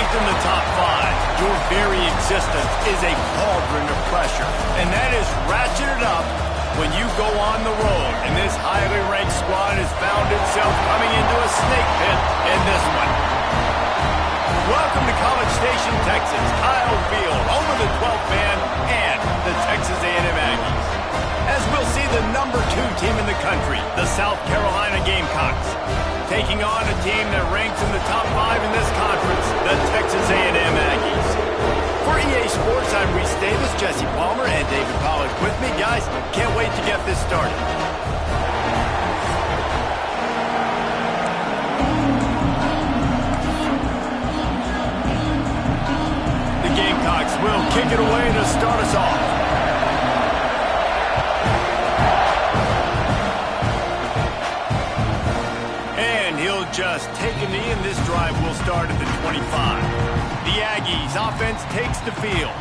ranked in the top 5, your very existence is a cauldron of pressure. And that is ratcheted up when you go on the road. And this highly ranked squad has found itself coming into a snake pit in this one. Welcome to College Station, Texas, Kyle Field, home of the 12th man and the Texas A&M Aggies. As we'll see the number 2 team in the country, the South Carolina Gamecocks, taking on a team that ranks in the top 5 in this conference, the Texas A&M Aggies. For EA Sports, I'm Reese Davis, Jesse Palmer, and David Pollack with me. Guys, can't wait to get this started. The Gamecocks will kick it away to start us off. Just take a knee, and this drive will start at the 25. The Aggies offense takes the field.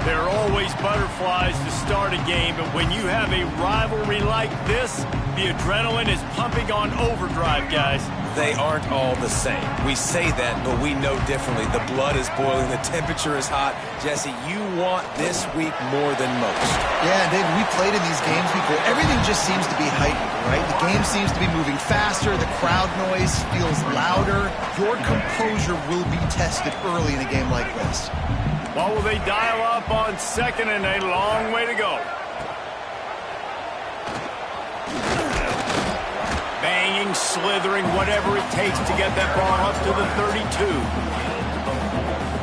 There are always butterflies to start a game, but when you have a rivalry like this, the adrenaline is pumping on overdrive, guys. They aren't all the same. We say that, but we know differently. The blood is boiling. The temperature is hot. Jesse, you want this week more than most. Yeah, David, we played in these games before. Everything just seems to be heightened, right? The game seems to be moving faster. The crowd noise feels louder. Your composure will be tested early in a game like this. What will they dial up on second, and a long way to go? Banging, slithering, whatever it takes to get that ball up to the 32.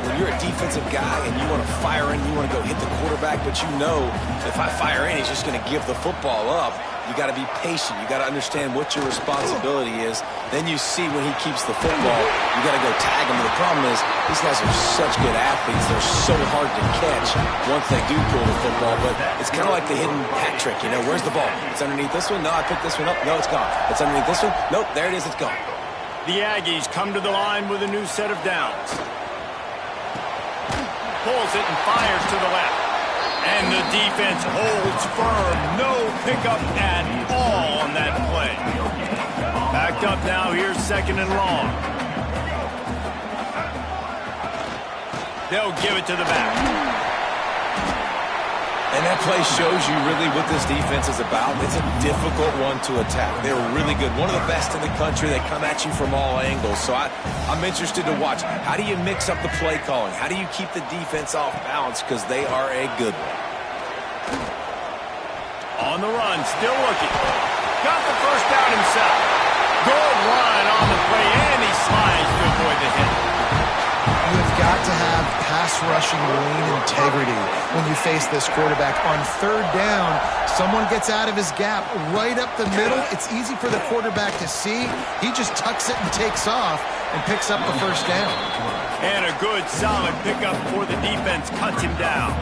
When you're a defensive guy and you want to fire in, you want to go hit the quarterback, but you know if I fire in, he's just going to give the football up. You got to be patient. You got to understand what your responsibility is. Then you see when he keeps the football, you got to go tag him. And the problem is these guys are such good athletes. They're so hard to catch once they do pull the football. But it's kind of like the hidden hat trick. You know, where's the ball? It's underneath this one. No, I picked this one up. No, it's gone. It's underneath this one. Nope, there it is. It's gone. The Aggies come to the line with a new set of downs. Pulls it and fires to the left. And the defense holds firm. No pickup at all on that play. Backed up now. Here's second and long. They'll give it to the back. And that play shows you really what this defense is about. It's a difficult one to attack. They're really good. One of the best in the country. They come at you from all angles. So I'm interested to watch. How do you mix up the play calling? How do you keep the defense off balance? Because they are a good one. On the run, still looking. Got the first down himself. Good run on the play, and he slides to avoid the hit. You've got to have pass rushing lane integrity when you face this quarterback. On third down, someone gets out of his gap right up the middle. It's easy for the quarterback to see. He just tucks it and takes off and picks up the first down. And a good, solid pickup before the defense cuts him down.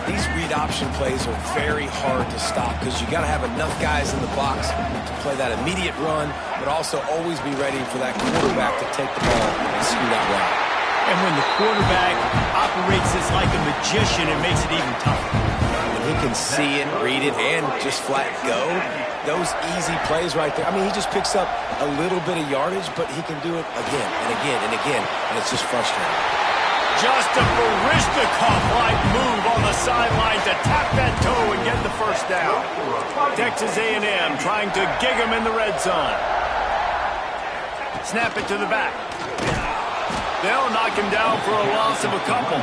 These read option plays are very hard to stop because you got to have enough guys in the box to play that immediate run, but also always be ready for that quarterback to take the ball and scoot out wide. And when the quarterback operates this like a magician, it makes it even tougher. When he can see it, read it, and just flat go, those easy plays right there. I mean, he just picks up a little bit of yardage, but he can do it again and again and again, and it's just frustrating. Just a Barishnikov-like move on the sideline to tap that toe and get the first down. Texas A&M trying to gig him in the red zone. Snap it to the back. They'll knock him down for a loss of a couple.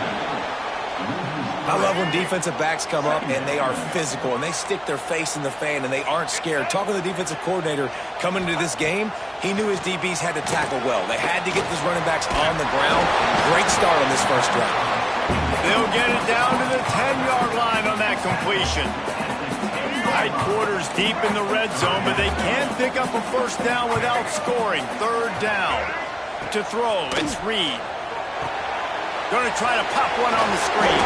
I love when defensive backs come up and they are physical and they stick their face in the fan and they aren't scared. Talking to the defensive coordinator coming into this game, he knew his DBs had to tackle well. They had to get these running backs on the ground. Great start on this first drive. They'll get it down to the 10-yard line on that completion. Tight quarters deep in the red zone, but they can't pick up a first down without scoring. Third down. To throw, it's Reed. Going to try to pop one on the screen.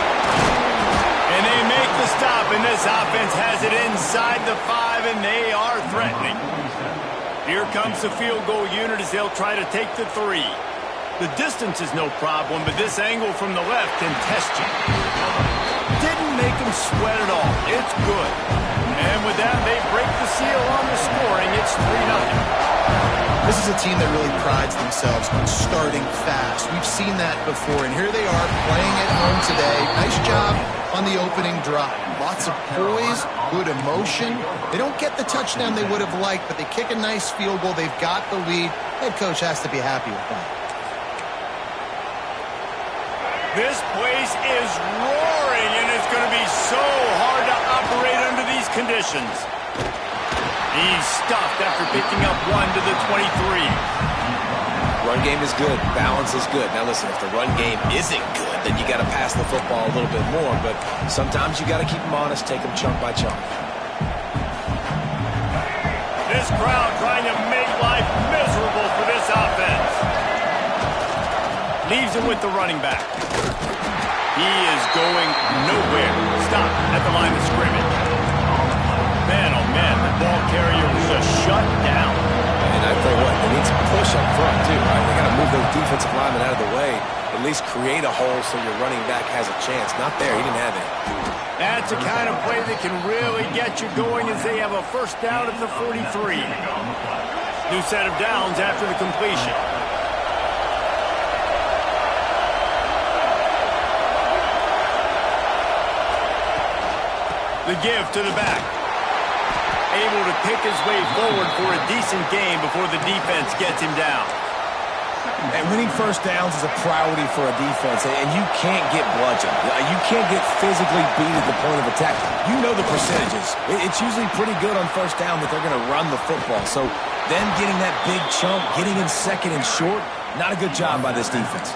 And they make the stop, and this offense has it inside the 5, and they are threatening. Here comes the field goal unit as they'll try to take the 3. The distance is no problem, but this angle from the left can test you. Didn't make them sweat at all. It's good. And with that, they break the seal on the scoring. It's 3-0. This is a team that really prides themselves on starting fast. We've seen that before, and here they are playing at home today. Nice job on the opening drive. Lots of poise, good emotion. They don't get the touchdown they would have liked, but they kick a nice field goal. They've got the lead. Head coach has to be happy with that. This place is roaring, and it's going to be so hard to operate under these conditions. He's stuffed after picking up 1 to the 23. Run game is good. Balance is good. Now listen, if the run game isn't good, then you got to pass the football a little bit more. But sometimes you got to keep them honest, take them chunk by chunk. This crowd trying to make life miserable for this offense. Leaves it with the running back. He is going nowhere. Stop at the line of scrimmage. Man, oh man, the ball carrier was just shut down. And I tell you what, they need some push up front too, right? They got to move those defensive linemen out of the way, at least create a hole so your running back has a chance. Not there, he didn't have it. That's the kind of play that can really get you going as they have a first down at the 43. New set of downs after the completion. The give to the back. Able to pick his way forward for a decent game before the defense gets him down. And winning first downs is a priority for a defense, and you can't get bludgeoned. You can't get physically beat at the point of attack. You know the percentages. It's usually pretty good on first down that they're going to run the football. So then getting that big chunk, getting in second and short, not a good job by this defense.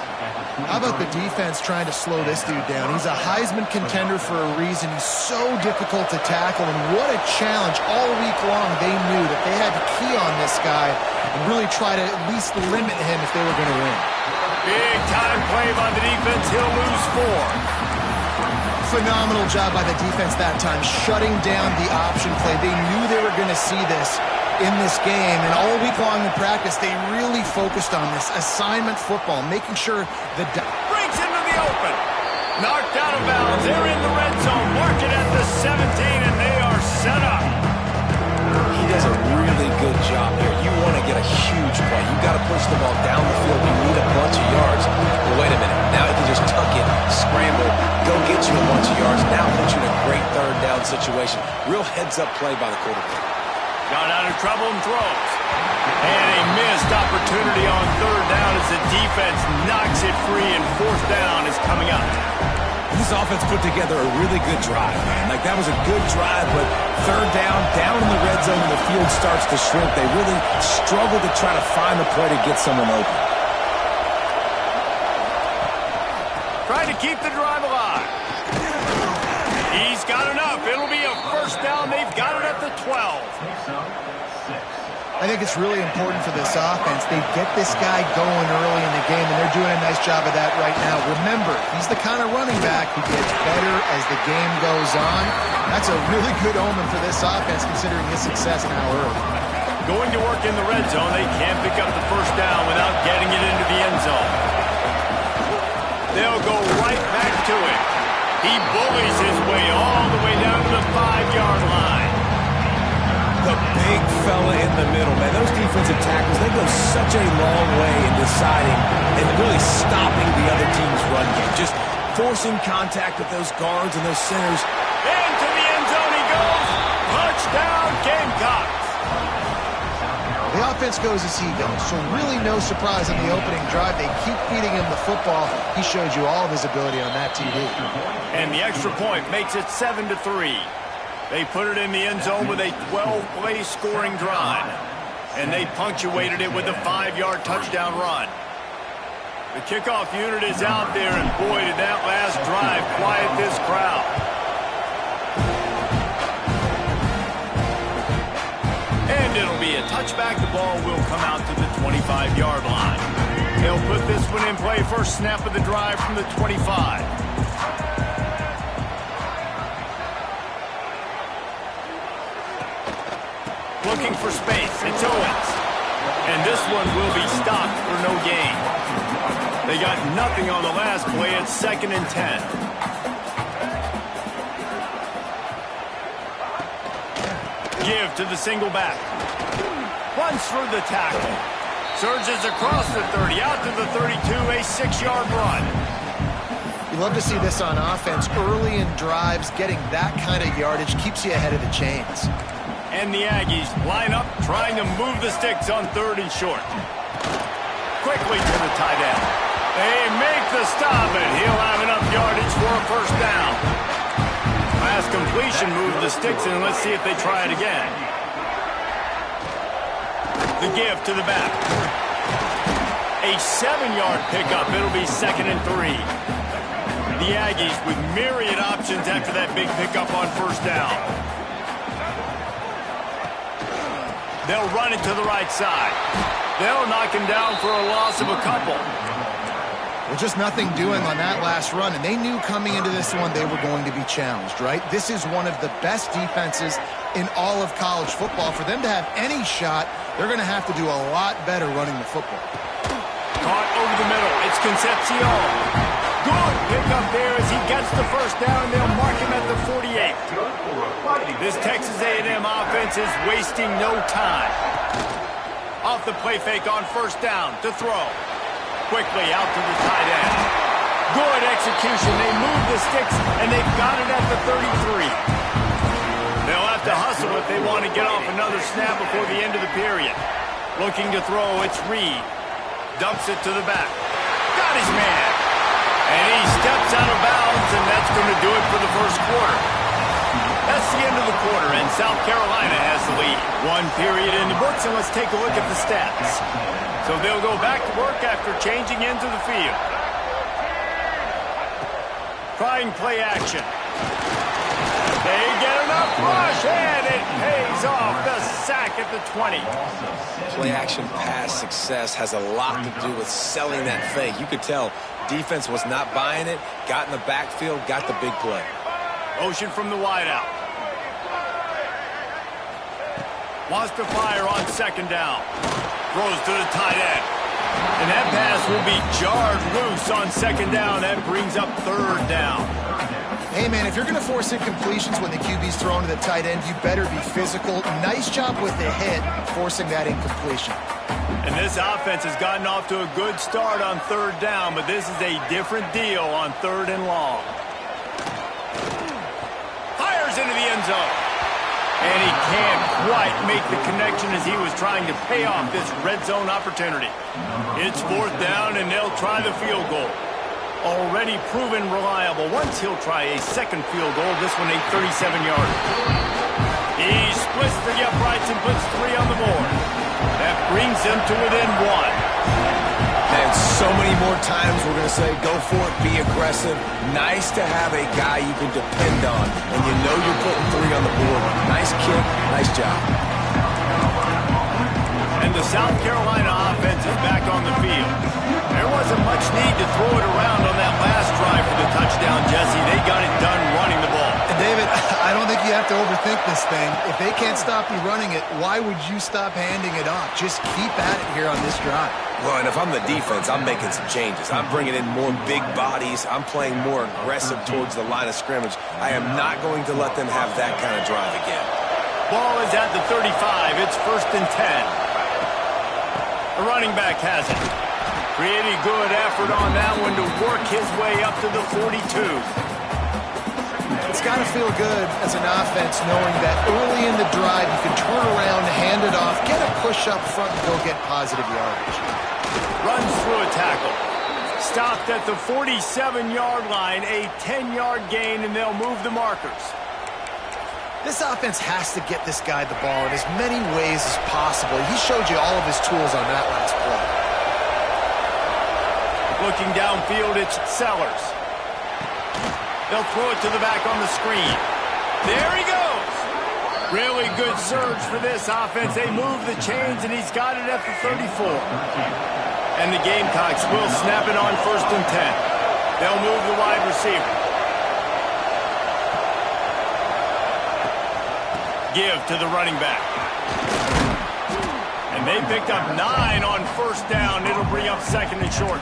How about the defense trying to slow this dude down? He's a Heisman contender for a reason. He's so difficult to tackle, and what a challenge. All week long they knew that they had to key on this guy and really try to at least limit him if they were going to win. Big time play by the defense. He'll lose 4. Phenomenal job by the defense that time, shutting down the option play. They knew they were going to see this in this game, and all week long in practice, they really focused on this assignment football, making sure the breaks into the open. Knocked out of bounds. They're in the red zone. Mark it at the 17, and they are set up. He does a really good job here. You want to get a huge play. You got to push the ball down the field. You need a bunch of yards. But wait a minute. Now he can just tuck it, scramble, go get you a bunch of yards. Now put you in a great third down situation. Real heads-up play by the quarterback. Got out of trouble and throws. And a missed opportunity on third down as the defense knocks it free, and fourth down is coming up. This offense put together a really good drive, man. Like, that was a good drive, but third down in the red zone, and the field starts to shrink. They really struggle to try to find a play to get someone open. Trying to keep the drive alive. He's got enough. It'll be a first down. They've got it at the 12. I think it's really important for this offense. They get this guy going early in the game, and they're doing a nice job of that right now. Remember, he's the kind of running back who gets better as the game goes on. That's a really good omen for this offense, considering his success now early. Going to work in the red zone. They can't pick up the first down without getting it into the end zone. They'll go right back to it. He bullies his way all the way down to the 5-yard line. The big fella in the middle, man. Those defensive tackles, they go such a long way in deciding and really stopping the other team's run game. Just forcing contact with those guards and those centers. Into the end zone he goes. Touchdown, Gamecocks. The offense goes as he goes, so really no surprise on the opening drive. They keep feeding him the football. He showed you all of his ability on that TV. And the extra point makes it 7-3. They put it in the end zone with a 12-play scoring drive. And they punctuated it with a 5-yard touchdown run. The kickoff unit is out there, and boy, did that last drive quiet this crowd. And it'll be a touchback. The ball will come out to the 25-yard line. They'll put this one in play. First snap of the drive from the 25. Looking for space. It's Owens. And this one will be stopped for no gain. They got nothing on the last play. It's 2nd and 10. Give to the single back. Runs through the tackle. Surges across the 30, out to the 32, a 6-yard run. You love to see this on offense. Early in drives, getting that kind of yardage keeps you ahead of the chains. And the Aggies line up, trying to move the sticks on 3rd and short. Quickly to the tight end. They make the stop, and he'll have enough yardage for a 1st down. Last completion moved the sticks, and let's see if they try it again. The give to the back. A 7-yard pickup. It'll be 2nd and 3. The Aggies with myriad options after that big pickup on 1st down. They'll run it to the right side. They'll knock him down for a loss of a couple. Well, just nothing doing on that last run, and they knew coming into this one they were going to be challenged, right? This is one of the best defenses in all of college football. For them to have any shot, they're going to have to do a lot better running the football. Caught over the middle. It's Concepcion. Good pickup there as he gets the 1st down, and they'll mark him at the 48. This Texas A&M offense is wasting no time. Off the play fake on 1st down to throw. Quickly out to the tight end. Good execution. They move the sticks, and they've got it at the 33. They'll have to hustle if they want to get off another snap before the end of the period. Looking to throw, it's Reed. Dumps it to the back. Got his man. And he steps out of bounds, and that's going to do it for the 1st quarter. That's the end of the quarter, and South Carolina has the lead. 1 period in the books, and let's take a look at the stats. So they'll go back to work after changing into the field. Trying play action. They get enough rush, and it pays off. The sack at the 20. Play action pass success has a lot to do with selling that fake. You could tell defense was not buying it, got in the backfield, got the big play. Motion from the wideout. Wants to fire on 2nd down. Throws to the tight end. And that pass will be jarred loose on 2nd down. That brings up 3rd down. Hey, man, if you're going to force incompletions when the QB's thrown to the tight end, you better be physical. Nice job with the hit, forcing that incompletion. And this offense has gotten off to a good start on 3rd down, but this is a different deal on 3rd and long. Fires into the end zone. And he can't quite make the connection as he was trying to pay off this red zone opportunity. It's 4th down, and they'll try the field goal. Already proven reliable. Once he'll try a 2nd field goal, this one a 37-yarder. He splits the uprights and puts 3 on the board. That brings them to within 1. And so many more times we're going to say, go for it, be aggressive. Nice to have a guy you can depend on, and you know you're putting 3 on the board. Nice kick, nice job. And the South Carolina offense is back on the field. There wasn't much need to throw it around on that last drive for the touchdown, Jesse. They got it done running the ball. And David, I don't think you have to overthink this thing. If they can't stop you running it, why would you stop handing it off? Just keep at it here on this drive. Well, and if I'm the defense, I'm making some changes. I'm bringing in more big bodies. I'm playing more aggressive towards the line of scrimmage. I am not going to let them have that kind of drive again. Ball is at the 35. It's 1st and 10. The running back has it. Pretty good effort on that one to work his way up to the 42. It's got to feel good as an offense knowing that early in the drive you can turn around, hand it off, get a push up front, and go get positive yardage. Runs through a tackle. Stopped at the 47-yard line, a 10-yard gain, and they'll move the markers. This offense has to get this guy the ball in as many ways as possible. He showed you all of his tools on that last play. Looking downfield, it's Sellers. They'll throw it to the back on the screen. There he goes. Really good surge for this offense. They move the chains, and he's got it at the 34. And the Gamecocks will snap it on 1st and 10. They'll move the wide receiver. Give to the running back. And they picked up 9 on 1st down. It'll bring up 2nd and short.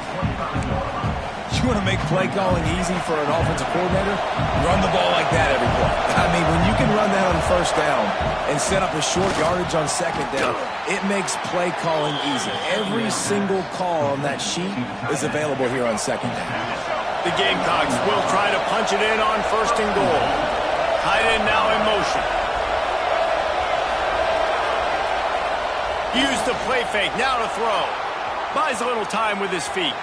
You want to make play calling easy for an offensive coordinator? Run the ball like that every play. I mean, when you can run that on first down and set up a short yardage on second down, it makes play calling easy. Every single call on that sheet is available here on second down. The Gamecocks will try to punch it in on first and goal. Tight end now in motion. Use the play fake, now to throw. Buys a little time with his feet.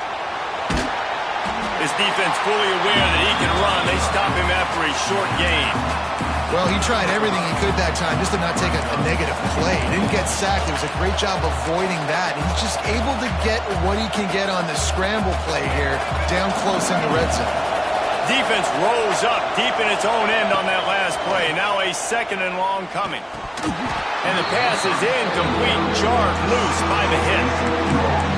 This defense fully aware that he can run. They stop him after a short gain. Well, he tried everything he could that time just to not take a negative play. He didn't get sacked. It was a great job avoiding that. And he's just able to get what he can get on the scramble play here down close in the red zone. Defense rose up deep in its own end on that last play. Now a second and long coming. And the pass is incomplete, jarred loose by the hit.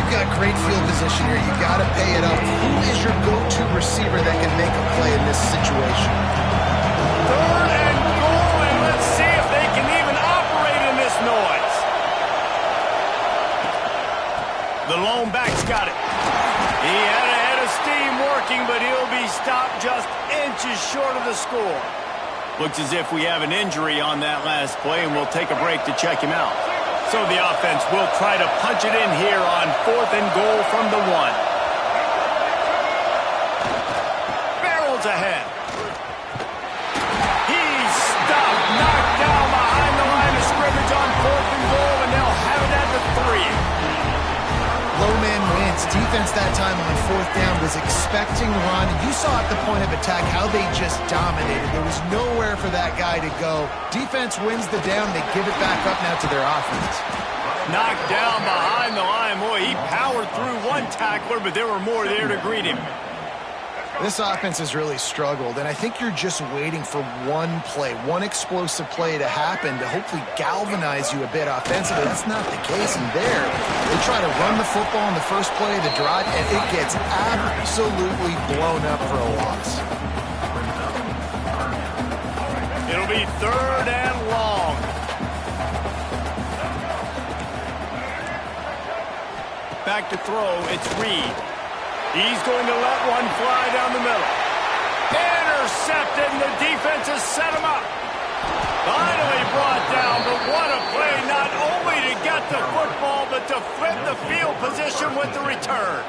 You've got great field position here. You got to pay it up. Who is your go-to receiver that can make a play in this situation? Third and goal, and let's see if they can even operate in this noise. The lone back's got it. He had a head of steam working, but he'll be stopped just inches short of the score. Looks as if we have an injury on that last play, and we'll take a break to check him out. So the offense will try to punch it in here on fourth and goal from the 1. Barrels ahead. He's stopped, knocked down behind the line of scrimmage on fourth and goal, and they'll have it at the 3. Low man wins. Defense that time on fourth down was expecting run. And you saw at the point of attack how they just dominated. There was nowhere for that guy to go. Defense wins the down. They give it back up now to their offense. Knocked down behind the line. Boy, he powered through one tackler, but there were more there to greet him. This offense has really struggled, and I think you're just waiting for one play, one explosive play to happen to hopefully galvanize you a bit offensively. That's not the case in there. They try to run the football in the first play of the drive, and it gets absolutely blown up for a loss. It'll be third and long. Back to throw, it's Reed. He's going to let one fly down the middle. Intercepted, and the defense has set him up. Finally brought down, but what a play, not only to get the football, but to flip the field position with the return.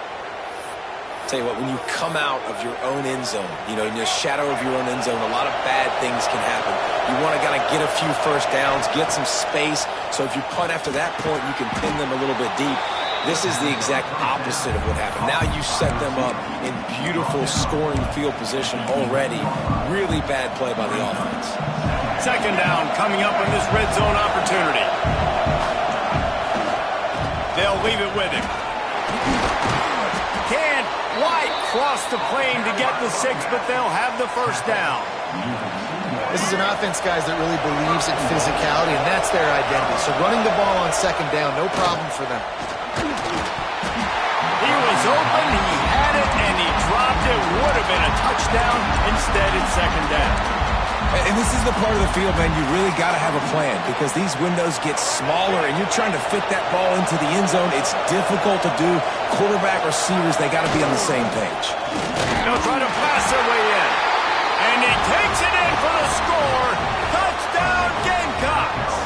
Tell you what, when you come out of your own end zone, in the shadow of your own end zone, a lot of bad things can happen. You want to kind of get a few first downs, get some space, so if you punt after that point, you can pin them a little bit deep. This is the exact opposite of what happened. Now you set them up in beautiful scoring field position already. Really bad play by the offense. Second down coming up on this red zone opportunity. They'll leave it with him. Can't quite cross the plane to get the 6, but they'll have the first down. This is an offense, guys, that really believes in physicality, and that's their identity. So running the ball on second down, no problem for them. He was open, he had it, and he dropped it. Would have been a touchdown. Instead, it's second down. And this is the part of the field, man, you really got to have a plan because these windows get smaller and you're trying to fit that ball into the end zone. It's difficult to do. Quarterback, receivers, they got to be on the same page. They'll try to pass their way in. And he takes it in for the score. Touchdown, Gamecocks.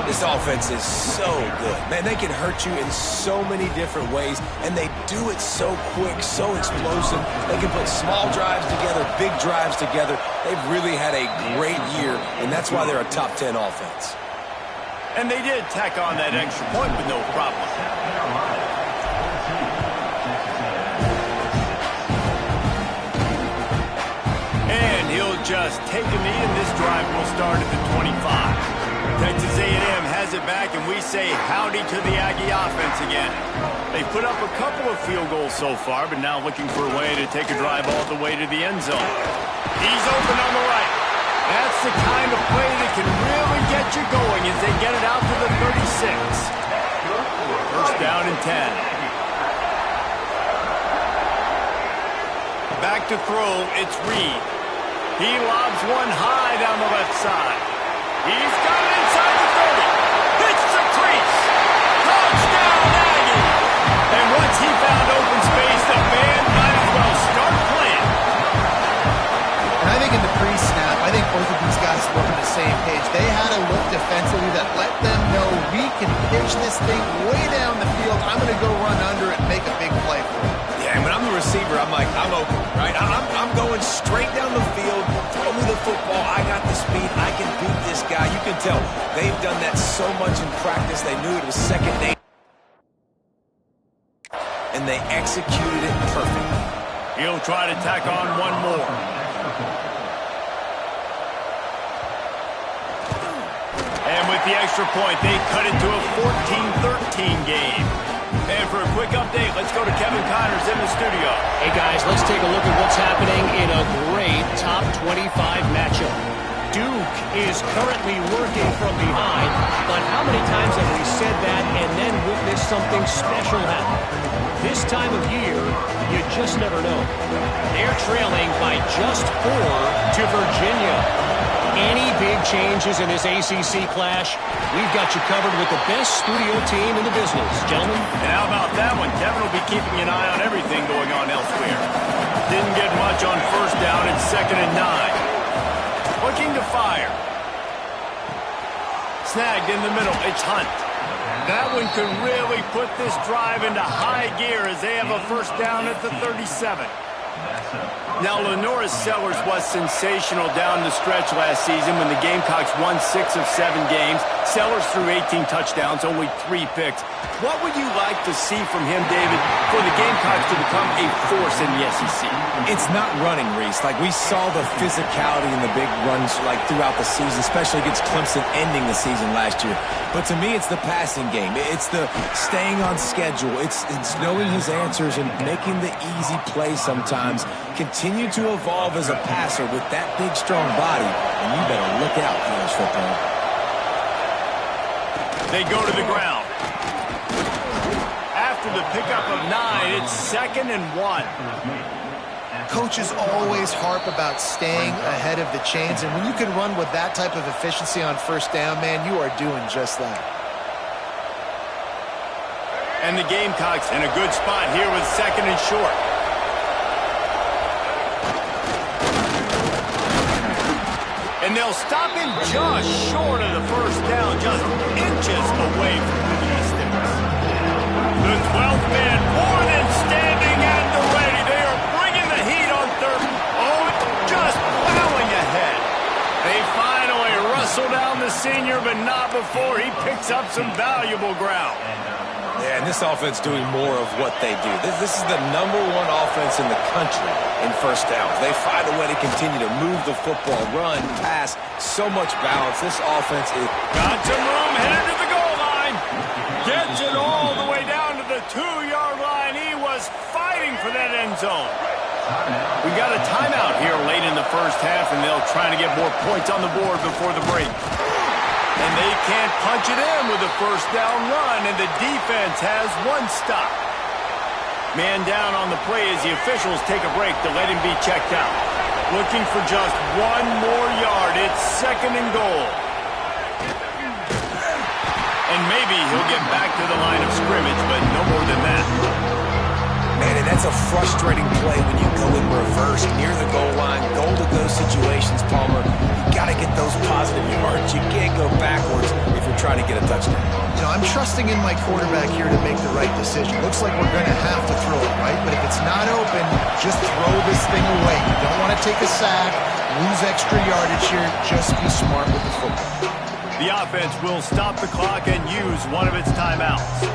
This offense is so good. Man, they can hurt you in so many different ways, and they do it so quick, so explosive. They can put small drives together, big drives together. They've really had a great year, and that's why they're a top 10 offense. And they did tack on that extra point with no problem. And he'll just take a knee, and this drive will start at the 25. Texas A&M has it back, and we say howdy to the Aggie offense again. They put up a couple of field goals so far, but now looking for a way to take a drive all the way to the end zone. He's open on the right. That's the kind of play that can really get you going as they get it out to the 36. First down and 10. Back to throw, it's Reed. He lobs one high down the left side. He's got it inside the 30. Hits the crease. Touchdown, Aggie. And once he found open space, the band might as well start playing. And I think in the pre-snap, I think both of these were on the same page. They had a look defensively that let them know we can pitch this thing way down the field. I'm going to go run under it and make a big play for it. Yeah, and when I'm the receiver, I'm like, I'm open, right? I'm going straight down the field. Throw me the football. I got the speed. I can beat this guy. You can tell they've done that so much in practice. They knew it was second nature, and they executed it perfectly. He'll try to tack on one more. And with the extra point, they cut it to a 14-13 game. And for a quick update, let's go to Kevin Connors in the studio. Hey, guys, let's take a look at what's happening in a great top 25 matchup. Duke is currently working from behind, but how many times have we said that and then witnessed something special happen? This time of year, you just never know. They're trailing by just 4 to Virginia. Any big changes in this ACC clash, we've got you covered with the best studio team in the business, gentlemen. And how about that one? Kevin will be keeping an eye on everything going on elsewhere. Didn't get much on first down and 2nd and 9. Looking to fire. Snagged in the middle. It's Hunt. That one could really put this drive into high gear as they have a first down at the 37. Now, Lenoris Sellers was sensational down the stretch last season when the Gamecocks won 6 of 7 games. Sellers threw 18 touchdowns, only 3 picks. What would you like to see from him, David, for the Gamecocks to become a force in the SEC? It's not running, Reese. Like, we saw the physicality in the big runs like throughout the season, especially against Clemson ending the season last year. But to me, it's the passing game. It's the staying on schedule. It's knowing his answers and making the easy play sometimes. Continue to evolve as a passer with that big, strong body, and you better look out, college football. They go to the ground. After the pickup of 9, it's 2nd and 1. Coaches always harp about staying ahead of the chains, and when you can run with that type of efficiency on first down, man, you are doing just that. And the Gamecocks in a good spot here with 2nd and short. And they'll stop him just short of the first down, just inches away from the distance. The 12th man more than standing at the ready. They are bringing the heat on 3rd. Oh, just plowing ahead. They finally wrestle down the senior, but not before he picks up some valuable ground. Yeah, and this offense doing more of what they do. This is the #1 offense in the country in first downs. They find a way to continue to move the football, run, pass, so much balance. This offense is... Got some room, headed to the goal line. Gets it all the way down to the 2-yard line. He was fighting for that end zone. We got a timeout here late in the first half, and they'll try to get more points on the board before the break. And they can't punch it in with a first down run, and the defense has 1 stop. Man down on the play as the officials take a break to let him be checked out. Looking for just 1 more yard. It's 2nd and goal. And maybe he'll get back to the line of scrimmage, but no more than that. Man, and that's a frustrating play when you go in reverse near the goal line, goal-to-go situations, Palmer. You got to get those positive yards. You can't go backwards if you're trying to get a touchdown. You know, I'm trusting in my quarterback here to make the right decision. Looks like we're going to have to throw it, right? But if it's not open, just throw this thing away. You don't want to take a sack, lose extra yardage here. Just be smart with the football. The offense will stop the clock and use one of its timeouts.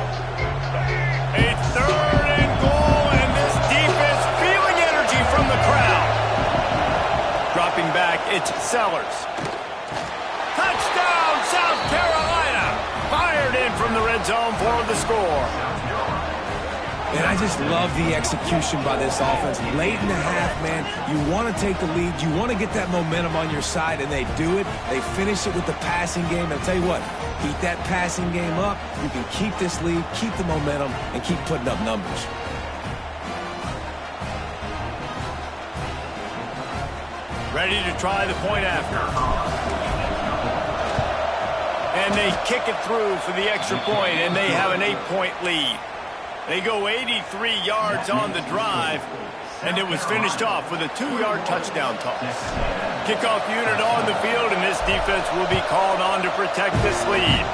A 3rd and goal, and this defense feeling energy from the crowd. Dropping back, it's Sellers. Touchdown, South Carolina! Fired in from the red zone for the score. And I just love the execution by this offense. Late in the half, man, you want to take the lead. You want to get that momentum on your side, and they do it. They finish it with the passing game. I'll tell you what, keep that passing game up. You can keep this lead, keep the momentum, and keep putting up numbers. Ready to try the point after. And they kick it through for the extra point, and they have an 8-point lead. They go 83 yards on the drive, and it was finished off with a 2-yard touchdown toss. Kickoff unit on the field, and this defense defense will be called on to protect this lead.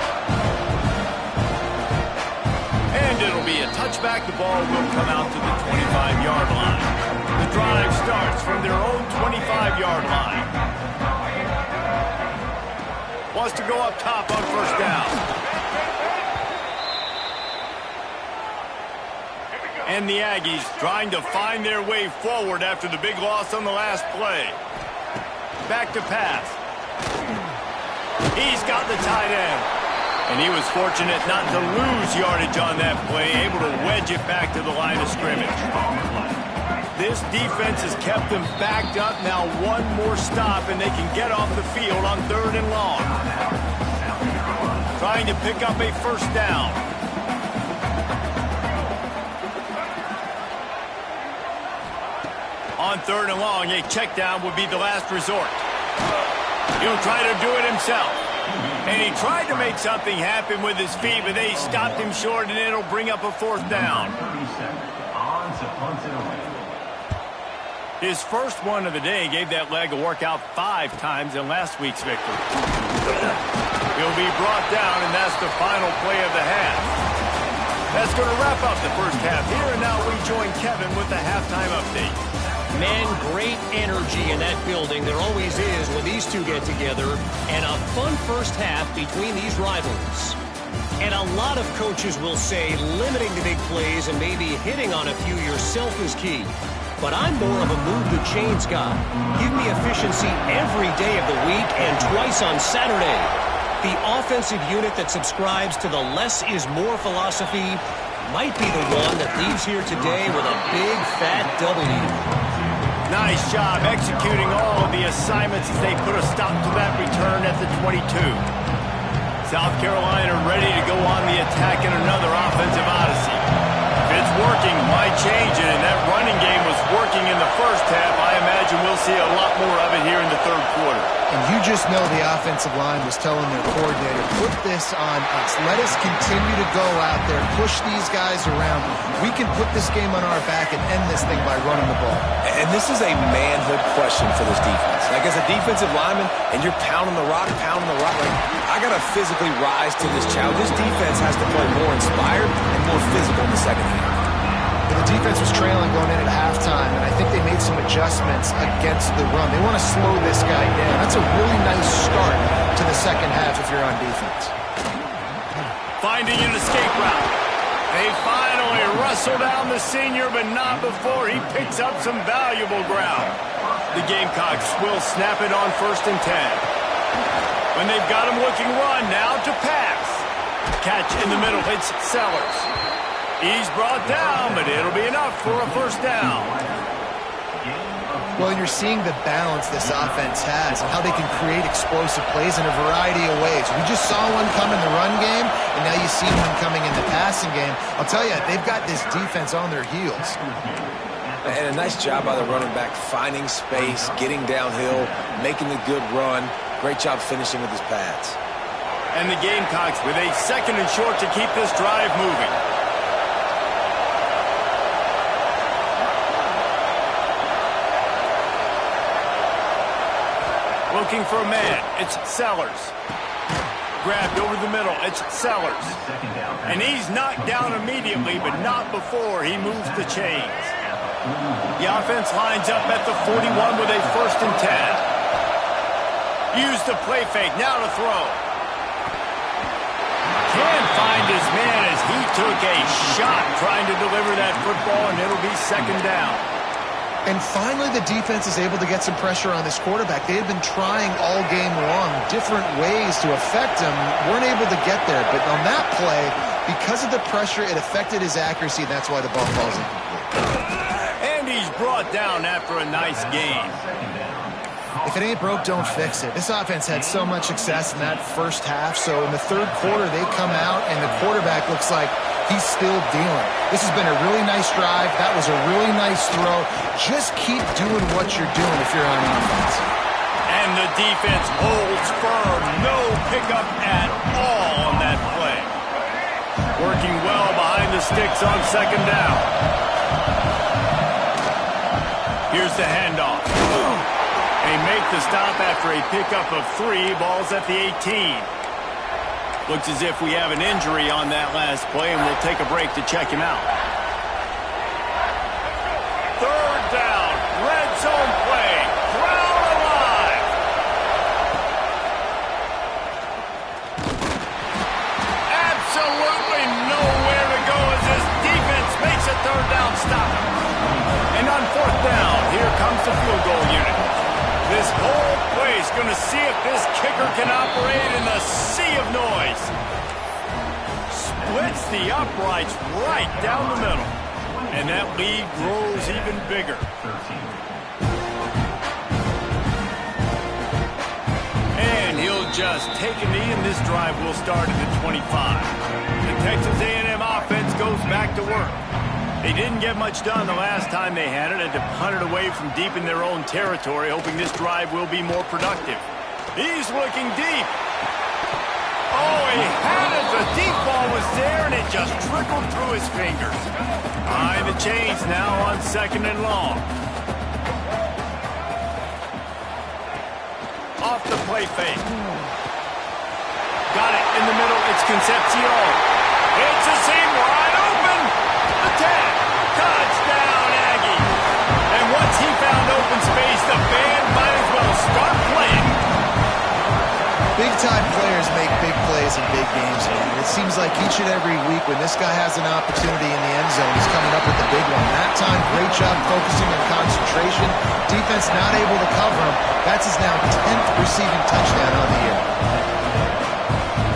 And it'll be a touchback. The ball will come out to the 25-yard line. The drive starts from their own 25-yard line. Wants to go up top on first down. And the Aggies trying to find their way forward after the big loss on the last play. Back to pass. He's got the tight end. And he was fortunate not to lose yardage on that play, able to wedge it back to the line of scrimmage. This defense has kept them backed up. Now one more stop, and they can get off the field on 3rd and long. Trying to pick up a first down. On 3rd and long, a check down would be the last resort. He'll try to do it himself. And he tried to make something happen with his feet, but they stopped him short, and it'll bring up a 4th down. His first one of the day gave that leg a workout 5 times in last week's victory. He'll be brought down, and that's the final play of the half. That's going to wrap up the first half here, and now we join Kevin with the halftime update. Man, great energy in that building. There always is when these two get together. And a fun first half between these rivals. And a lot of coaches will say limiting the big plays and maybe hitting on a few yourself is key. But I'm more of a move the chains guy. Give me efficiency every day of the week and twice on Saturday. The offensive unit that subscribes to the less is more philosophy might be the one that leaves here today with a big fat W. Nice job executing all of the assignments as they put a stop to that return at the 22. South Carolina ready to go on the attack in another offensive odyssey. If it's working, why change it? And that running game was working in the first half. I imagine we'll see a lot more of it here in the 3rd quarter. And you just know the offensive line was telling their coordinator, put this on us. Let us continue to go out there, push these guys around. We can put this game on our back and end this thing by running the ball. And this is a manhood question for this defense. Like, as a defensive lineman, and you're pounding the rock, like, I got to physically rise to this challenge. This defense has to play more inspired and more physical in the second half. But the defense was trailing going in at halftime, and I think they made some adjustments against the run. They want to slow this guy down. That's a really nice start to the second half if you're on defense. Finding an escape route. They finally wrestle down the senior, but not before he picks up some valuable ground. The Gamecocks will snap it on 1st and 10. When they've got him looking run, now to pass. Catch in the middle, it's Sellers. He's brought down, but it'll be enough for a first down. Well, you're seeing the balance this offense has and how they can create explosive plays in a variety of ways. We just saw one come in the run game, and now you see one coming in the passing game. I'll tell you, they've got this defense on their heels. And a nice job by the running back, finding space, getting downhill, making the good run. Great job finishing with his pads. And the Gamecocks with a 2nd and short to keep this drive moving. Looking for a man, it's Sellers. Grabbed over the middle, it's Sellers. And he's knocked down immediately, but not before he moves the chains. The offense lines up at the 41 with a 1st and 10. Use the play fake, now to throw. Can't find his man as he took a shot trying to deliver that football, and it'll be 2nd down. And finally, the defense is able to get some pressure on this quarterback. They had been trying all game long different ways to affect him. Weren't able to get there. But on that play, because of the pressure, it affected his accuracy. That's why the ball falls incomplete. And he's brought down after a nice game. If it ain't broke, don't fix it. This offense had so much success in that first half. So in the 3rd quarter, they come out, and the quarterback looks like he's still dealing. This has been a really nice drive. That was a really nice throw. Just keep doing what you're doing if you're on offense. And the defense holds firm. No pickup at all on that play. Working well behind the sticks on 2nd down. Here's the handoff. They make the stop after a pickup of 3 balls at the 18. Looks as if we have an injury on that last play, and we'll take a break to check him out. 3rd down, red zone play, crowd alive. Absolutely nowhere to go as this defense makes a 3rd down stop. And on 4th down, here comes the field goal unit. This whole play is going to see if this kicker can operate in the sea of noise. Splits the uprights right down the middle. And that lead grows even bigger. And he'll just take a knee, and this drive will start at the 25. The Texas A&M offense goes back to work. They didn't get much done the last time they had it, had to punt it away from deep in their own territory, hoping this drive will be more productive. He's looking deep. Oh, he had it. The deep ball was there, and it just trickled through his fingers. Behind the chains now on 2nd and long. Off the play fake. Got it in the middle. It's Concepcion. It's a seam wide open. The 10. Touchdown, Aggie. And once he found open space, the band might as well start playing. Big-time players make big plays in big games, man. It seems like each and every week when this guy has an opportunity in the end zone, he's coming up with the big one. That time, great job focusing on concentration. Defense not able to cover him. That's his now 10th receiving touchdown on the year.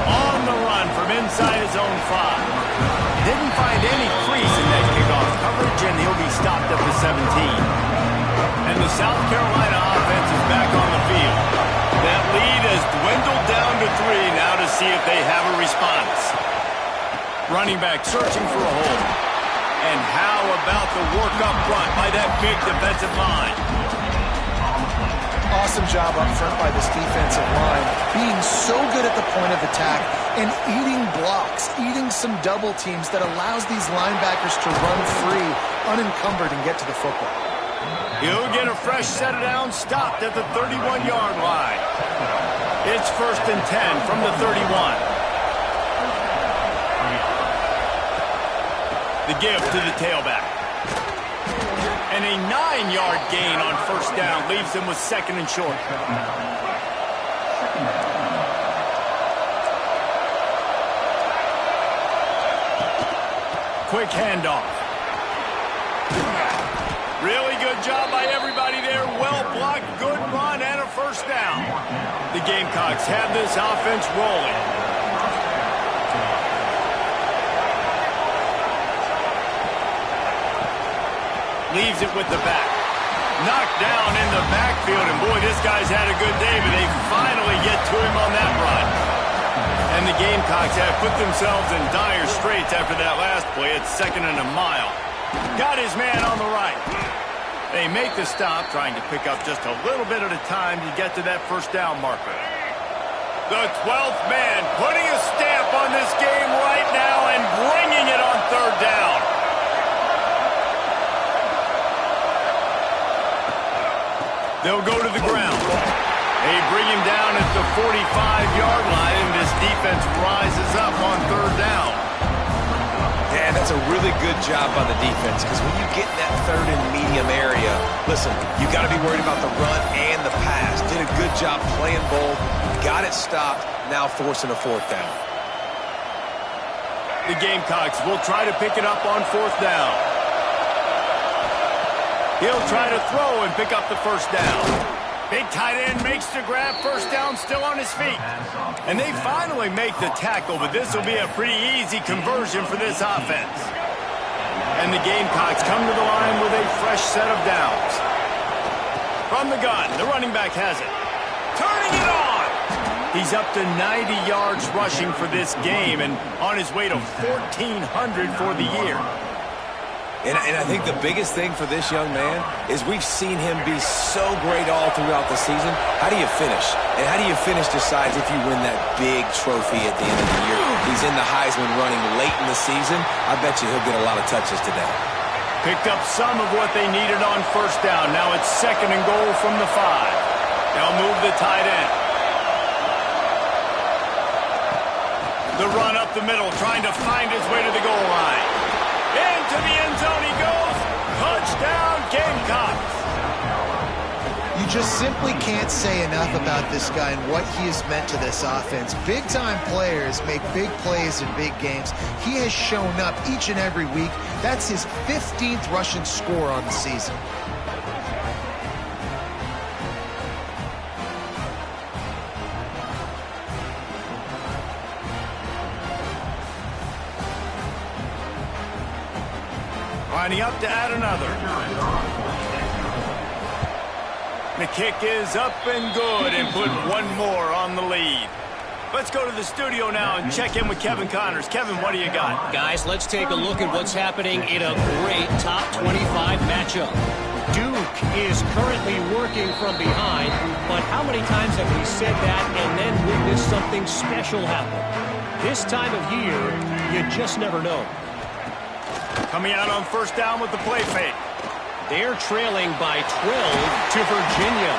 On the run from inside his own 5. Didn't find any crease in that kickoff coverage, and he'll be stopped at the 17. And the South Carolina offense is back on the field. That lead has dwindled down to 3 now to see if they have a response. Running back searching for a hole. And how about the work up front by that big defensive line? Awesome job up front by this defensive line, being so good at the point of attack and eating blocks, eating some double teams that allows these linebackers to run free, unencumbered, and get to the football. He'll get a fresh set of downs, stopped at the 31-yard line. It's 1st and 10 from the 31. The give to the tailback. And a 9-yard gain on 1st down leaves him with 2nd and short. Quick handoff. Really good job by everybody there. Well blocked, good run, and a 1st down. The Gamecocks have this offense rolling. Leaves it with the back. Knocked down in the backfield, and boy, this guy's had a good day, but they finally get to him on that run. And the Gamecocks have put themselves in dire straits after that last play. It's 2nd and a mile. Got his man on the right. They make the stop, trying to pick up just a little bit at a time to get to that 1st down marker. The 12th man putting a stamp on this game right now and bringing it on 3rd down. They'll go to the ground. They bring him down at the 45-yard line, and this defense rises up on 3rd down. And that's a really good job by the defense, because when you get in that 3rd and medium area, listen, you got to be worried about the run and the pass. Did a good job playing both, got it stopped, now forcing a 4th down. The Gamecocks will try to pick it up on 4th down. He'll try to throw and pick up the 1st down. Big tight end makes the grab, 1st down, still on his feet. And they finally make the tackle, but this will be a pretty easy conversion for this offense. And the Gamecocks come to the line with a fresh set of downs. From the gun, the running back has it. Turning it on! He's up to 90 yards rushing for this game and on his way to 1,400 for the year. And I think the biggest thing for this young man is we've seen him be so great all throughout the season. How do you finish? And how do you finish decides if you win that big trophy at the end of the year. He's in the Heisman running late in the season. I bet you he'll get a lot of touches today. Picked up some of what they needed on 1st down. Now it's 2nd and goal from the 5. They'll move the tight end. The run up the middle, trying to find his way to the goal line. Into the end zone he goes. Touchdown, Gamecocks. You just simply can't say enough about this guy and what he has meant to this offense. Big-time players make big plays in big games. He has shown up each and every week. That's his 15th rushing score on the season. Lining up to add another. The kick is up and good and put one more on the lead. Let's go to the studio now and check in with Kevin Connors. Kevin, what do you got? Guys, let's take a look at what's happening in a great top 25 matchup. Duke is currently working from behind, but how many times have we said that and then witnessed something special happen? This time of year, you just never know. Coming out on first down with the play fake. They're trailing by 12 to Virginia.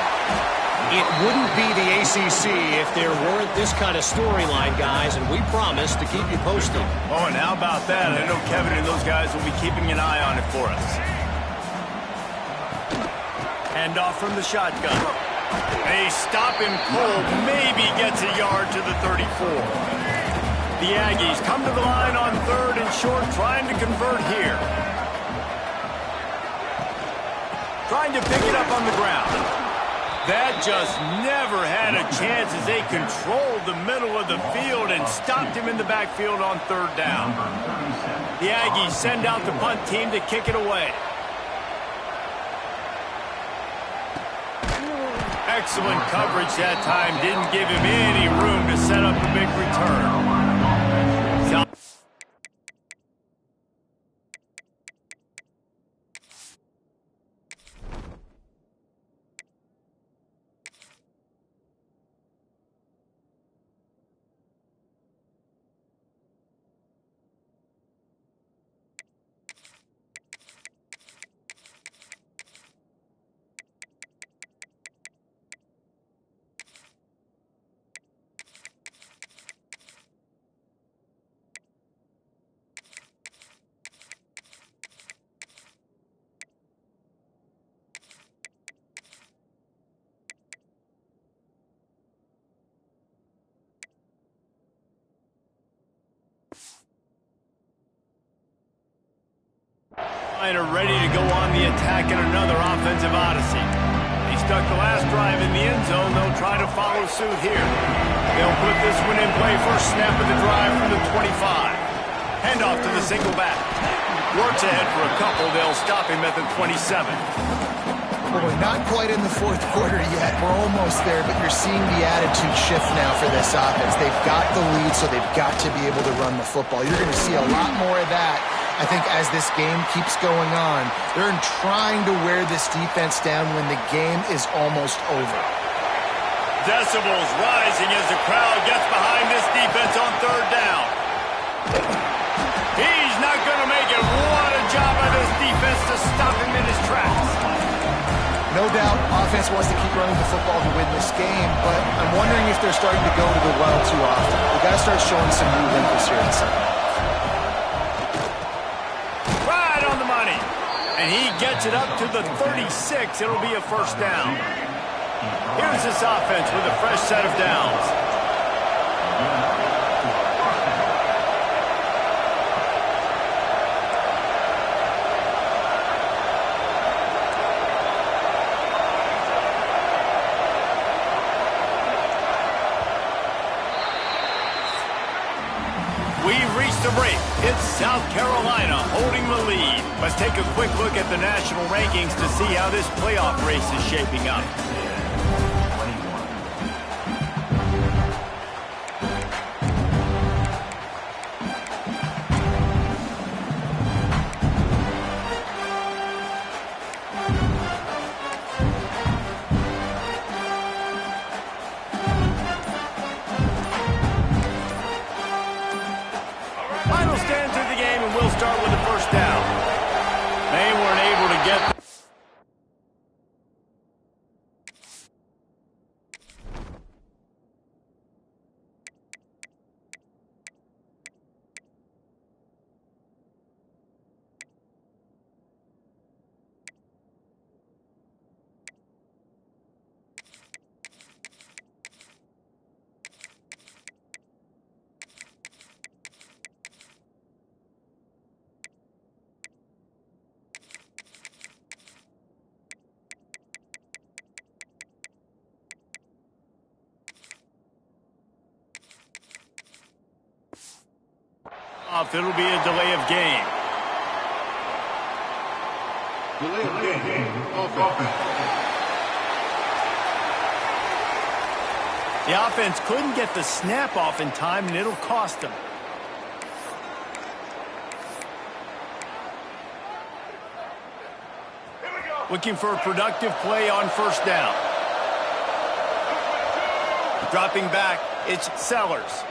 It wouldn't be the ACC if there weren't this kind of storyline, guys, and we promise to keep you posted. Oh, and how about that? I know Kevin and those guys will be keeping an eye on it for us. Handoff from the shotgun. They stop him cold, maybe gets a yard to the 34. The Aggies come to the line on third and short, trying to convert here. Trying to pick it up on the ground. That just never had a chance as they controlled the middle of the field and stopped him in the backfield on third down. The Aggies send out the punt team to kick it away. Excellent coverage that time. Didn't give him any room to set up a big return. Are ready to go on the attack in another offensive odyssey. He stuck the last drive in the end zone. They'll try to follow suit here. They'll put this one in play. First snap of the drive from the 25. Handoff to the single back. Works ahead for a couple. They'll stop him at the 27. Well, we're not quite in the fourth quarter yet. We're almost there, but you're seeing the attitude shift now for this offense. They've got the lead, so they've got to be able to run the football. You're going to see a lot more of that, I think, as this game keeps going on. They're trying to wear this defense down when the game is almost over. Decibels rising as the crowd gets behind this defense on third down. He's not going to make it. What a job by this defense to stop him in his tracks. No doubt, offense wants to keep running the football to win this game, but I'm wondering if they're starting to go to the well too often. We've got to start showing some new wrinkles here in the second half. Right on the money. And he gets it up to the 36. It'll be a first down. Here's this offense with a fresh set of downs. We've reached a break. It's South Carolina holding the lead. Let's take a quick look at the national rankings to see how this playoff race is shaping up. Final stands of the game, and we'll start with the first down. They weren't able to get It'll be a delay of game. Delay of game. Offense. The offense couldn't get the snap off in time, and it'll cost them. Looking for a productive play on first down. Dropping back, it's Sellers.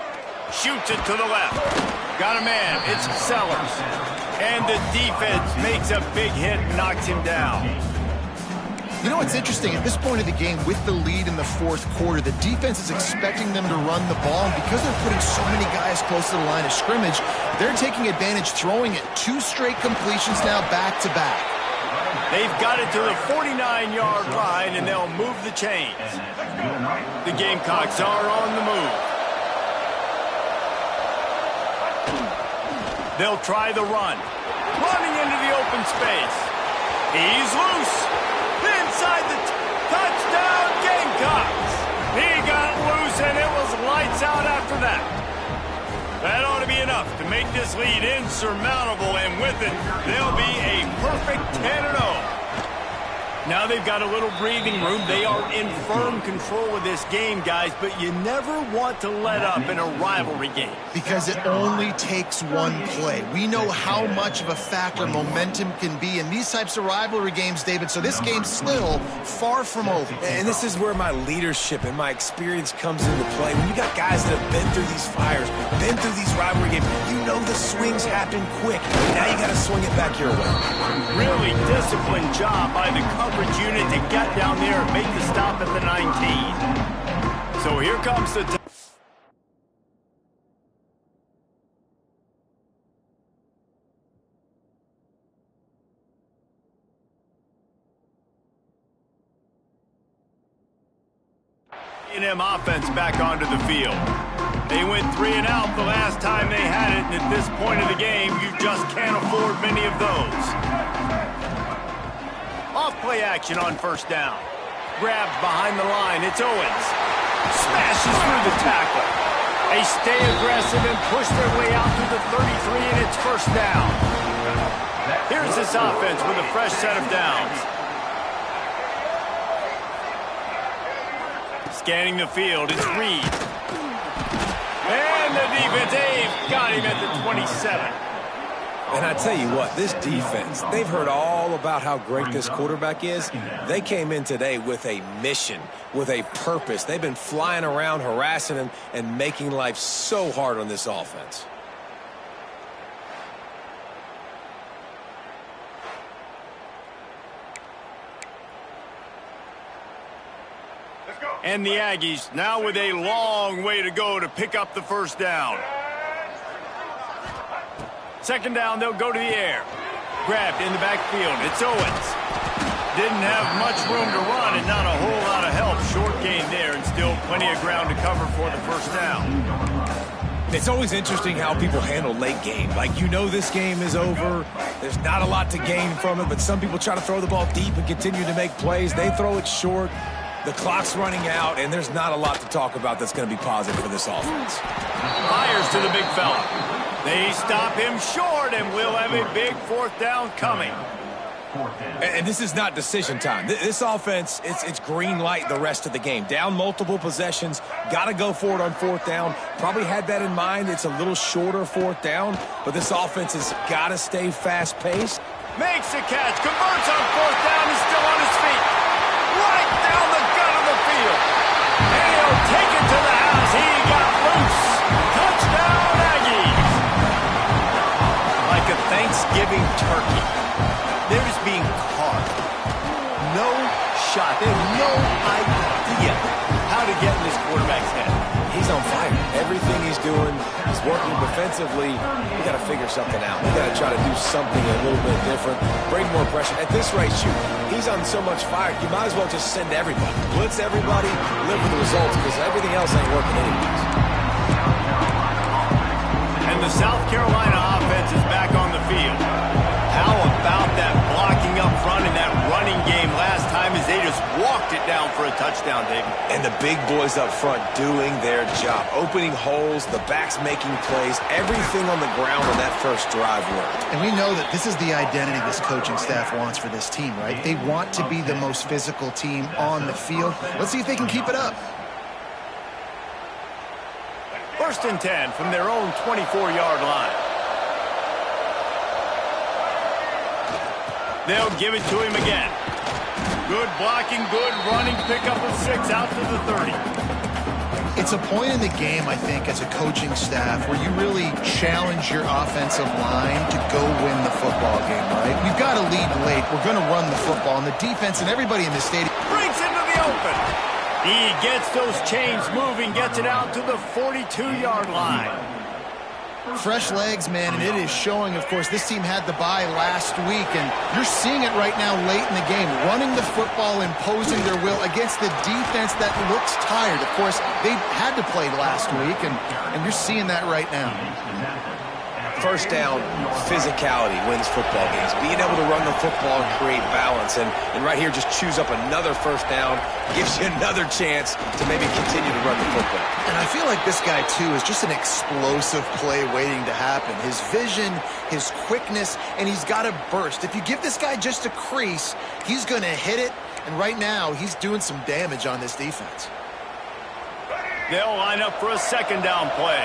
Shoots it to the left. Got a man, it's Sellers. And the defense makes a big hit and knocks him down. You know what's interesting? At this point of the game, with the lead in the fourth quarter, the defense is expecting them to run the ball. And because they're putting so many guys close to the line of scrimmage, they're taking advantage, throwing it 2 straight completions now back to back. They've got it to the 49-yard line, and they'll move the chains. The Gamecocks are on the move. They'll try the run. Running into the open space. He's loose. Inside the touchdown, Gamecocks. He got loose, and it was lights out after that. That ought to be enough to make this lead insurmountable, and with it, they'll be a perfect 10-0. Now they've got a little breathing room. They are in firm control of this game, guys, but you never want to let up in a rivalry game. Because it only takes one play. We know how much of a factor momentum can be in these types of rivalry games, David, so this game's still far from over. And this is where my leadership and my experience comes into play. When you got guys that have been through these fires, been through these rivalry games, you know the swings happen quick. Now you got to swing it back your way. Really disciplined job by the coverage unit to get down there and make the stop at the 19. So here comes the A&M offense back onto the field. They went 3 and out the last time they had it, and at this point of the game, you just can't afford many of those. Off-play action on first down. Grabbed behind the line. It's Owens. Smashes through the tackle. They stay aggressive and push their way out to the 33, and it's first down. Here's this offense with a fresh set of downs. Scanning the field, it's Reed. And the defense, they've got him at the 27. And I tell you what, this defense, they've heard all about how great this quarterback is. They came in today with a mission, with a purpose. They've been flying around, harassing him, and making life so hard on this offense. And the Aggies now with a long way to go to pick up the first down. Second down, they'll go to the air. Grabbed in the backfield. It's Owens. Didn't have much room to run and not a whole lot of help. Short gain there and still plenty of ground to cover for the first down. It's always interesting how people handle late game. Like, you know this game is over. There's not a lot to gain from it, but some people try to throw the ball deep and continue to make plays. They throw it short. The clock's running out, and there's not a lot to talk about that's going to be positive for this offense. Fires to the big fella. They stop him short, and we'll have a big fourth down coming. And this is not decision time. This offense, it's green light the rest of the game. Down multiple possessions, got to go for it on fourth down. Probably had that in mind. It's a little shorter fourth down, but this offense has got to stay fast-paced. Makes the catch, converts on fourth down, is still on his feet. Right down the gut of the field. And he'll take it to the house. He got loose. Touchdown, Aggies. Like a Thanksgiving turkey. They're just being carved. No shot. They have no idea how to get in this quarterback's head. He's on fire. Everything he's doing is working defensively. We got to figure something out. We got to try to do something a little bit different. Bring more pressure. At this rate, shoot, he's on so much fire, you might as well just send everybody. Blitz everybody, live with the results, because everything else ain't working anyways. And the South Carolina offense is back on the field. How about that blocking up front in that running game last time as they just walked it down for a touchdown? touchdown, David. And the big boys up front doing their job. Opening holes, the backs making plays, everything on the ground on that first drive worked. And we know that this is the identity this coaching staff wants for this team, right? They want to be the most physical team on the field. Let's see if they can keep it up. 1st and 10 from their own 24-yard line. They'll give it to him again. Good blocking, good running, pickup of 6 out to the 30. It's a point in the game, I think, as a coaching staff where you really challenge your offensive line to go win the football game, right? We've got to lead late. We're going to run the football, and the defense and everybody in the stadium Brings into the open. He gets those chains moving, gets it out to the 42-yard line. fresh legs, man, and it is showing. Of course, this team had the bye last week, and you're seeing it right now late in the game, running the football, imposing their will against the defense that looks tired. Of course, they had to play last week, and you're seeing that right now. First down, physicality wins football games. Being able to run the football and create balance. And right here, just choose up another first down, gives you another chance to maybe continue to run the football. And I feel like this guy, too, is just an explosive play waiting to happen. His vision, his quickness, and he's got a burst. If you give this guy just a crease, he's going to hit it. And right now, he's doing some damage on this defense. They'll line up for a second down play.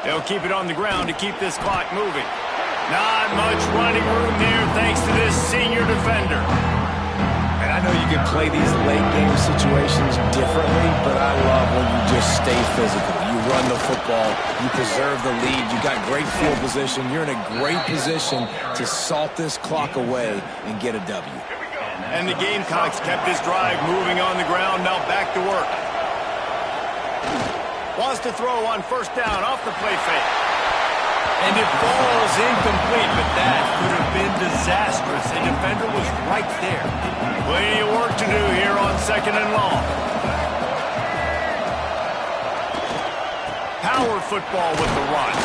They'll keep it on the ground to keep this clock moving. Not much running room there thanks to this senior defender. And I know you can play these late game situations differently, but I love when you just stay physical. You run the football, you preserve the lead, you got great field position, you're in a great position to salt this clock away and get a W. And the Gamecocks kept this drive moving on the ground, now back to work. Wants to throw on first down off the play fake. And it falls incomplete, but that could have been disastrous. The defender was right there. Plenty of work to do here on second and long. Power football with the run.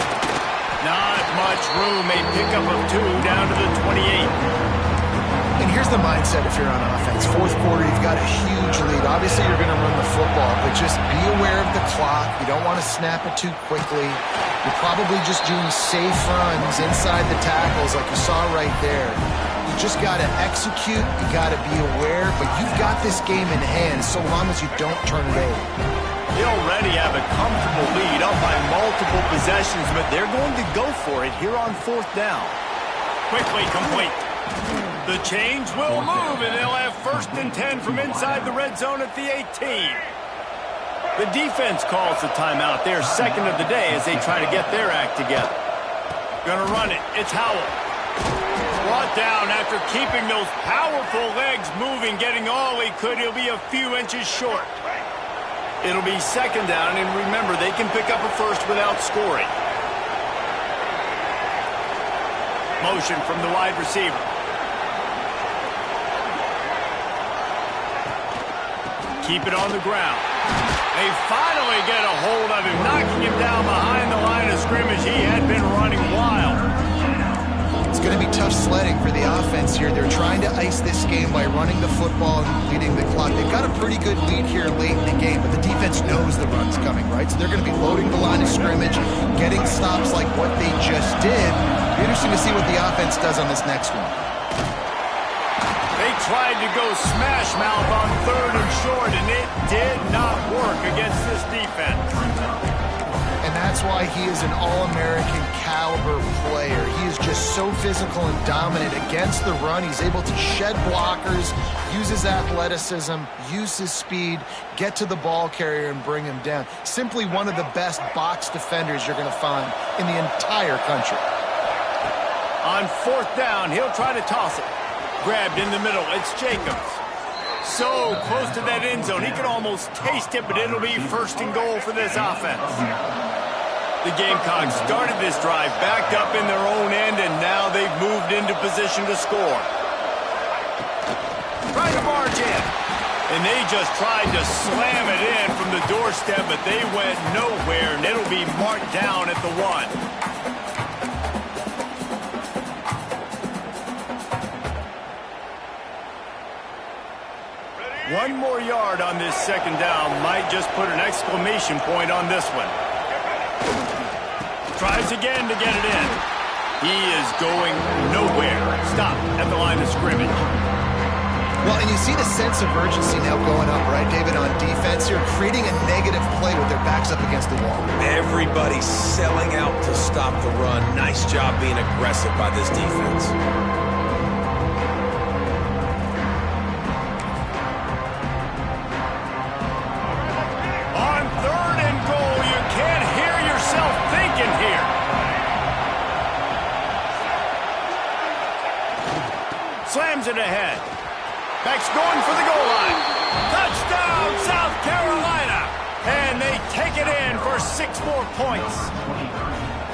Not much room. A pickup of 2 down to the 28. And here's the mindset if you're on offense. Fourth quarter, you've got a huge lead. Obviously, you're going to run the football, but just be aware of the clock. You don't want to snap it too quickly. You're probably just doing safe runs inside the tackles like you saw right there. You just got to execute. You got to be aware, but you've got this game in hand so long as you don't turn it over. They already have a comfortable lead up by multiple possessions, but they're going to go for it here on fourth down. Quickly complete. The chains will move, and they'll have first and 10 from inside the red zone at the 18. The defense calls the timeout. They're second of the day as they try to get their act together. Gonna run it. It's Howell. Brought down after keeping those powerful legs moving, getting all he could. He'll be a few inches short. It'll be second down, and remember, they can pick up a first without scoring. Motion from the wide receiver. Keep it on the ground. They finally get a hold of him, knocking him down behind the line of scrimmage. He had been running wild. It's going to be tough sledding for the offense here. They're trying to ice this game by running the football and leading the clock. They've got a pretty good lead here late in the game, but the defense knows the run's coming, right? So they're going to be loading the line of scrimmage, getting stops like what they just did. It'll be interesting to see what the offense does on this next one. They tried to go smash mouth on third and short, and it did not work against this defense. And that's why he is an All-American caliber player. He is just so physical and dominant against the run. He's able to shed blockers, use his athleticism, use his speed, get to the ball carrier and bring him down. Simply one of the best box defenders you're going to find in the entire country. On fourth down, he'll try to toss it. Grabbed in the middle, it's Jacobs. So close to that end zone, he could almost taste it, but it'll be first and goal for this offense. The Gamecocks started this drive backed up in their own end, and now they've moved into position to score. Trying to barge in, and they just tried to slam it in from the doorstep, but they went nowhere, and it'll be marked down at the 1. one more yard on this second down might just put an exclamation point on this one. Tries again to get it in. He is going nowhere. Stop at the line of scrimmage. Well, and you see the sense of urgency now going up, right, David, on defense. You're creating a negative play with their backs up against the wall. Everybody's selling out to stop the run. Nice job being aggressive by this defense. On 3rd and goal, you can't hear yourself thinking here. Slams it ahead. Back's going for the goal line. Touchdown, South Carolina. And they take it in for 6 more points.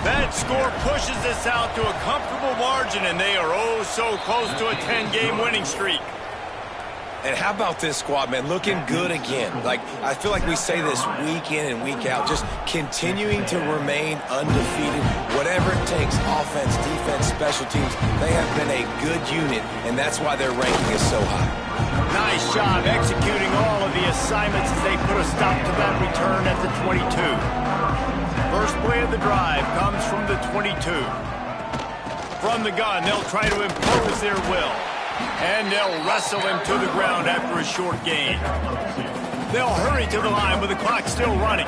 That score pushes us out to a comfortable margin, and they are oh so close to a 10-game winning streak. And how about this squad, man? Looking good again. Like, I feel like we say this week in and week out, just continuing to remain undefeated, whatever it takes, offense, defense, special teams. They have been a good unit, and that's why their ranking is so high. Nice job executing all of the assignments as they put a stop to that return at the 22. First play of the drive comes from the 22. From the gun, they'll try to impose their will. And they'll wrestle him to the ground after a short gain. They'll hurry to the line with the clock still running.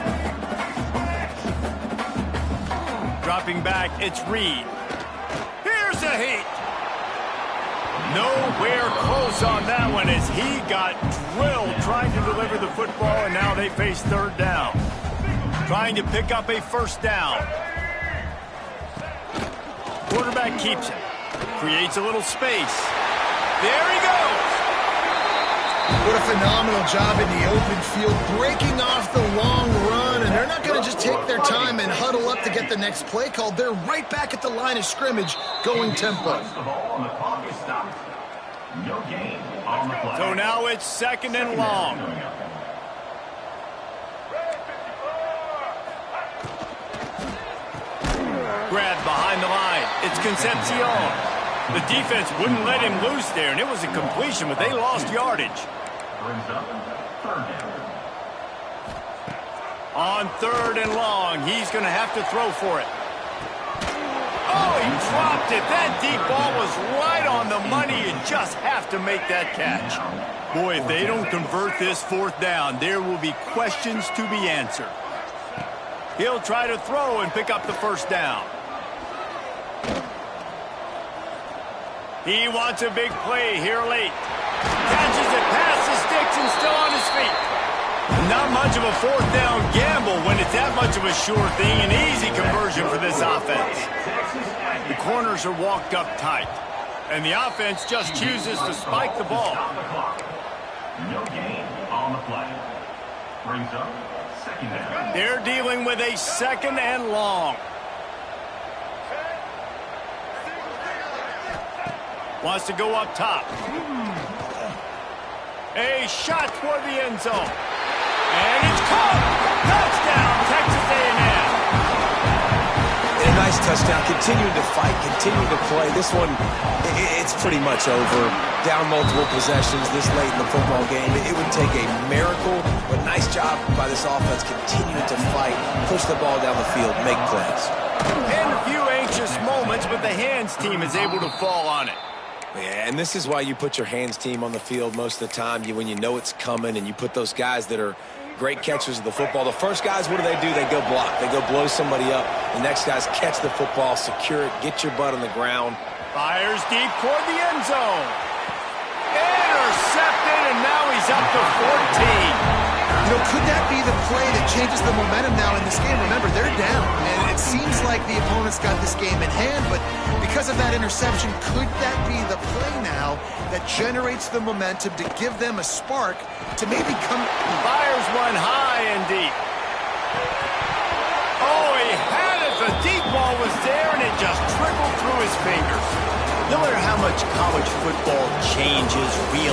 Dropping back, it's Reed. Here's a heat. Nowhere close on that one as he got drilled trying to deliver the football, and now they face 3rd down. Trying to pick up a 1st down. Quarterback keeps it. Creates a little space. There he goes. What a phenomenal job in the open field, breaking off the long run, and they're not going to just take their time and huddle up to get the next play called. They're right back at the line of scrimmage, going tempo. So now it's 2nd and long. Grab behind the line. It's Concepcion. The defense wouldn't let him loose there, and it was a completion, but they lost yardage. On 3rd and long, he's going to have to throw for it. Oh, he dropped it. That deep ball was right on the money. You just have to make that catch. Boy, if they don't convert this 4th down, there will be questions to be answered. He'll try to throw and pick up the 1st down. He wants a big play here late. Catches it past the sticks and still on his feet. Not much of a 4th down gamble when it's that much of a sure thing. An easy conversion for this offense. The corners are walked up tight. And the offense just chooses to spike the ball. No gain on the play. Brings up 2nd down. They're dealing with a 2nd and long. Wants to go up top. A shot toward the end zone. And it's caught. Touchdown, Texas A&M. And a nice touchdown. Continuing to fight, continuing to play. This one, it's pretty much over. Down multiple possessions this late in the football game. It would take a miracle, but nice job by this offense continuing to fight, push the ball down the field, make plays. And a few anxious moments, but the hands team is able to fall on it. Yeah, and this is why you put your hands team on the field most of the time. When you know it's coming and you put those guys that are great catchers of the football. The first guys, what do? They go block. They go blow somebody up. The next guys catch the football, secure it, get your butt on the ground. Fires deep toward the end zone. Intercepted, and now he's up to 14. You know, could that be the play that changes the momentum now in this game? Remember, they're down, and it seems like the opponent's got this game in hand, but because of that interception, could that be the play now that generates the momentum to give them a spark to maybe come... Fires one high and deep. Oh, he had it. The deep ball was there, and it just trickled through his fingers. No matter how much college football changes,